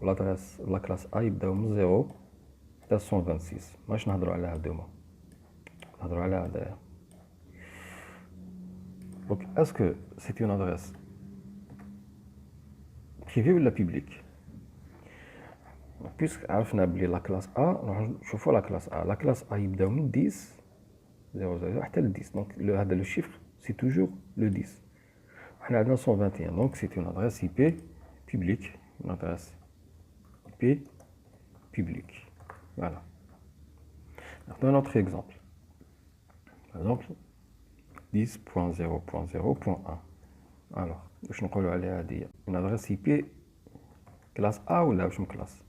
l'adresse la classe A يبداو من 0 حتى 126 ماش نهضروا على هادوما نهضروا على هذايا. Donc est-ce que c'est une adresse privée ou la publique? Puisque عرفنا بلي la classe A نروح نشوفوا la classe A. La classe A يبداو من 10 00 حتى ل 10. Donc هذا le chiffre c'est toujours le 10. On a 121, donc c'est une adresse IP publique, une adresse IP publique. Voilà. Maintenant, un autre exemple. Par exemple, 10.0.0.1. Alors, je ne peux aller dire une adresse IP classe A ou la classe.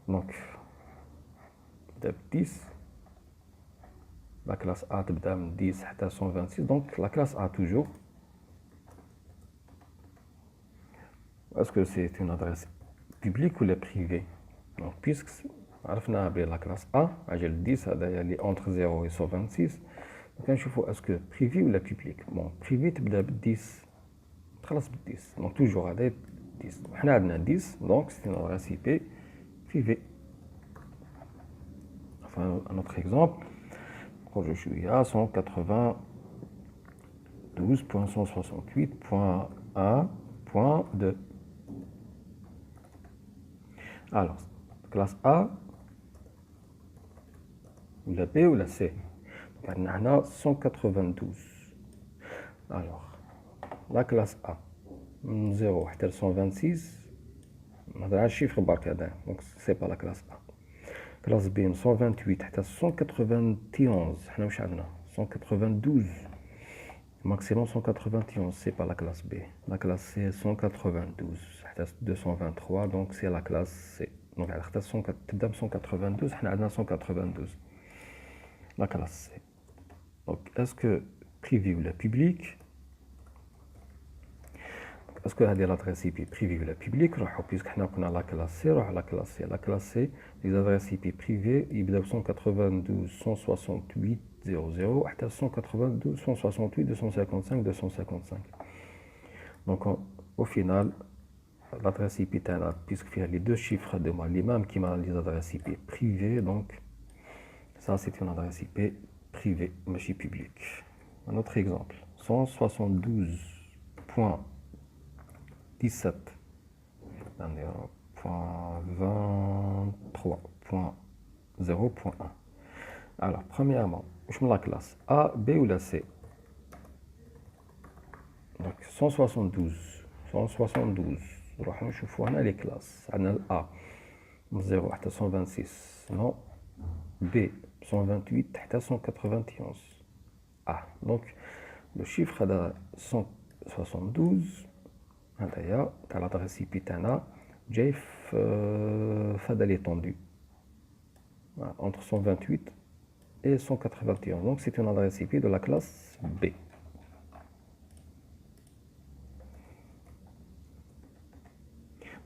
Donc, 10. La classe A تبدا من 10 حتى 126, donc la classe A toujours. Est-ce que c'est une adresse publique ou privée? Donc puisque عرفنا بلي la classe A اجل 10 هذايا اللي entre 0 et 126, donc نشوفوا est-ce que privé ou public. Bon, privé تبدا ب 10 تخلص ب 10, donc toujours هذا 10. حنا عندنا 10, donc c'est une adresse IP privée. Enfin, un autre exemple. Je suis à 192.168.1.2. Alors, classe A, ou la B ou la C? On a 192. Alors, la classe A, 0 à 126, on a un chiffre barcadin, donc c'est pas la classe A. Classe B 128 حتى 191 حنا واش عندنا 192 maximum 191, c'est pas la classe B. La classe C 192 حتى 223, donc c'est la classe C. Donc حتى تبدا ب 192 حنا عندنا 192 la classe C. Donc est-ce que privé ou la publique? Est-ce que هذه l'adresse IP privée ou la publique? Puisque حنا قلنا la classe C, la classe C. La classe C, les adresses IP privées يبداو 192 168 00 حتى 192 168 255 255. Donc au final l'adresse IP تاعنا puisque فيها les deux chiffres de les mêmes qui ont les adresses IP privées, donc ça c'est une adresse IP privée ماشي publique. Un autre exemple, 172.17.23.0.1. Alors, premièrement, je mets la classe A, B ou la C. Donc, 172. On a les classes. On a A, 0 à 126. Non. B, 128 à 191. A. Donc, le chiffre de 172, d'ailleurs, à l'adresse IP تاعنا جاي في هذا l'étendue entre 128 et 191. Donc c'est une adresse IP de la classe B.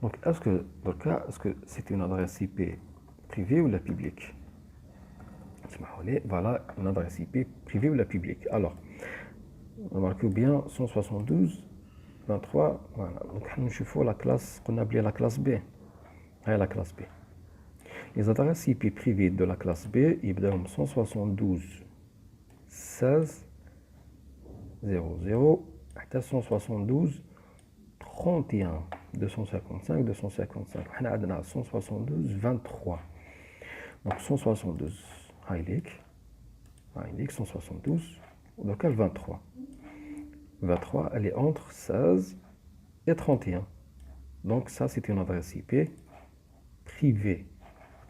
Donc est-ce que dans le cas, est-ce que c'est une adresse IP privée ou la publique? Voilà une adresse IP privée ou la publique. Alors, remarquez bien 172 23, voilà. Donc nous cherchons la classe qu'on appelait la classe B. La classe B. Les adresses IP privées de la classe B, ils donnent 172 16 00 à 172 31 255 255. On a 172 23. Donc 172 highlight 172, donc 23. 23, elle est entre 16 et 31. Donc ça, c'est une adresse IP privée.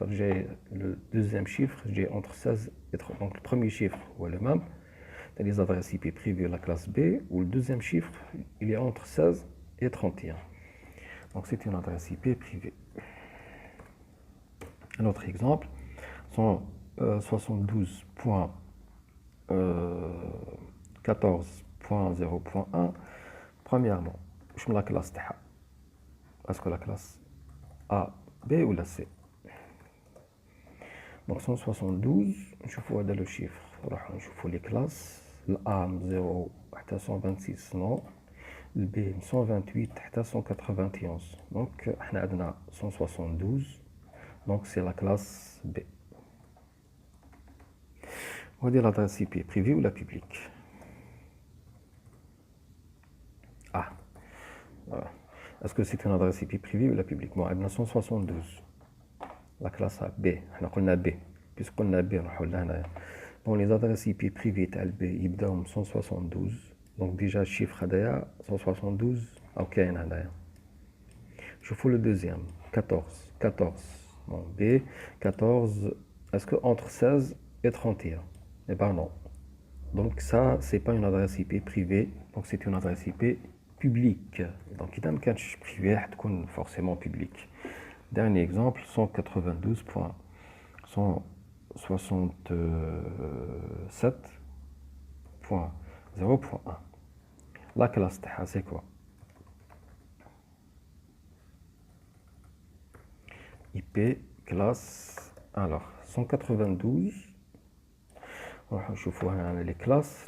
J'ai le deuxième chiffre, j'ai entre 16 et 30. Donc le premier chiffre est le même. Dans les adresses IP privées de la classe B, où le deuxième chiffre, il est entre 16 et 31. Donc c'est une adresse IP privée. Un autre exemple, 172.14.0.1. Premièrement, je mets la classe TH. Est-ce que la classe A, B ou la C? Donc 172, je vois dans le chiffre. Je vois les classes. A 0 à 126, non. البي 128 حتى 191. دونك حنا عندنا 172. دونك سي لا كلاس بي. وهادي لادريس اي بي بريفي ولا بوبليك؟ Est-ce que c'est une adresse IP privée ou la publique? Bon, عندنا 172 la classe A B. حنا قلنا B puisque قلنا B نروحو لهنايا. Bon, les adresses IP privées تاع B يبداو من 172. Donc déjà الشيفر هذايا 172 أو كاين هنايا. شوفوا le deuxième 14. Bon, B 14. Est-ce que entre 16 et 31? Eh ben non. Donc ça c'est pas une adresse IP privée, donc c'est une adresse IP publique. Donc il ne كانش privé تكون forcément public. Dernier exemple 192.167.0.1. La classe تاعها c'est quoi? IP classe. Alors 192. نروحو نشوفو هنا لي كلاس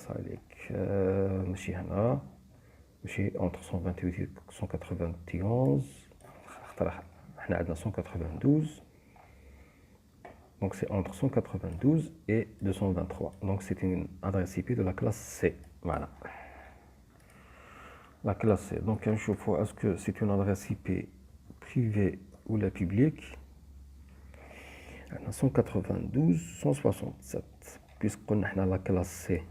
عليك ماشي هنا ماشي entre 128 et 191 خاطر حنا عندنا 192. Donc c'est entre 192 et 223. Donc c'est une adresse IP de la classe C. Voilà. La classe C. Donc نشوفو est-ce que c'est une adresse IP privée ou la publique. 192 167 puisqu'on a la classe C.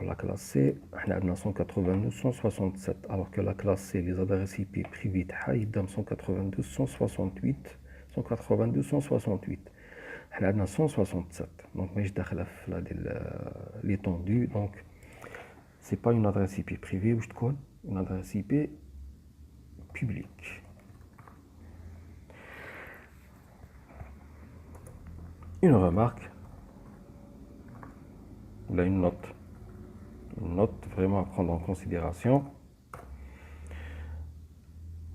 La classe C, on a 192 167 alors que la classe C, les adresses IP privées, ils donnent 192 168 192 168. On a 167. Donc, je suis l'étendue. Donc, c'est pas une adresse IP privée ou une adresse IP publique. Une remarque, là une note vraiment à prendre en considération.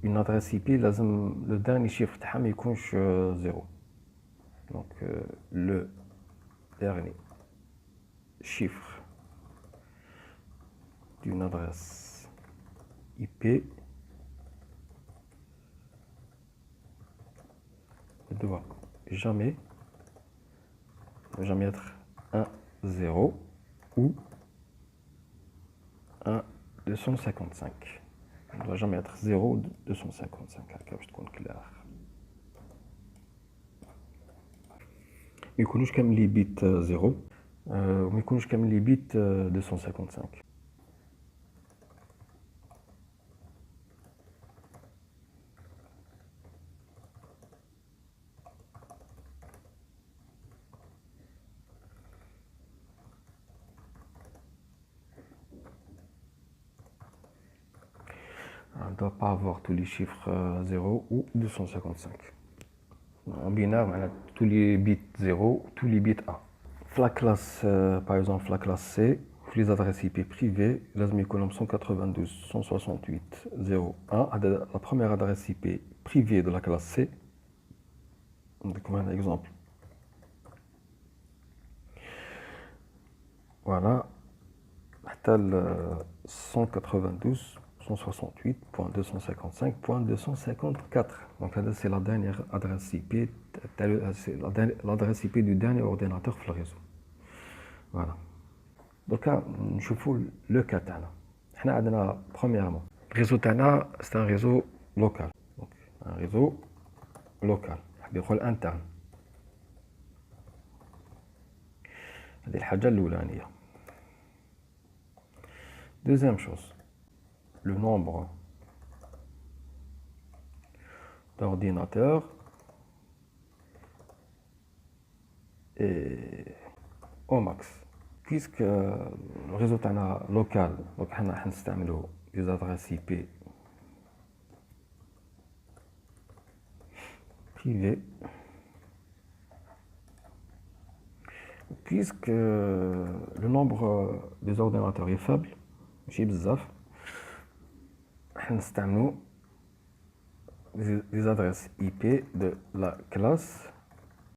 Une adresse IP, le dernier chiffre تاعها ما يكونش 0. Donc le dernier chiffre d'une adresse IP ne doit jamais être 1 0 ou 1 255. Il ne doit jamais être 0 ou 255. باش تكون كلار. ما يكونوش كامل لي بيت 0 وما يكونوش كامل لي بيت 255. On ne doit pas avoir tous les chiffres 0 ou 255. En binaire, on a tous les bits 0, tous les bits 1. La classe, par exemple, la classe C, les adresses IP privées, là, je mets 192, 168, 01. La première adresse IP privée de la classe C, comme un exemple. Voilà. 192. 168.255.254. Donc là, c'est la dernière adresse IP, c'est l'adresse IP du dernier ordinateur sur le réseau. Voilà. Donc là, nous voyons le cas. Nous avons premièrement, le réseau Tana, c'est un réseau local. Donc, un réseau local, rôle interne. C'est la chose الأولانية. Deuxième chose, le nombre d'ordinateurs est au max. Puisque le réseau local, donc on a des adresses IP privées. Puisque le nombre des ordinateurs est faible, j'ai بزاف. نستعملوا des adresses IP de la classe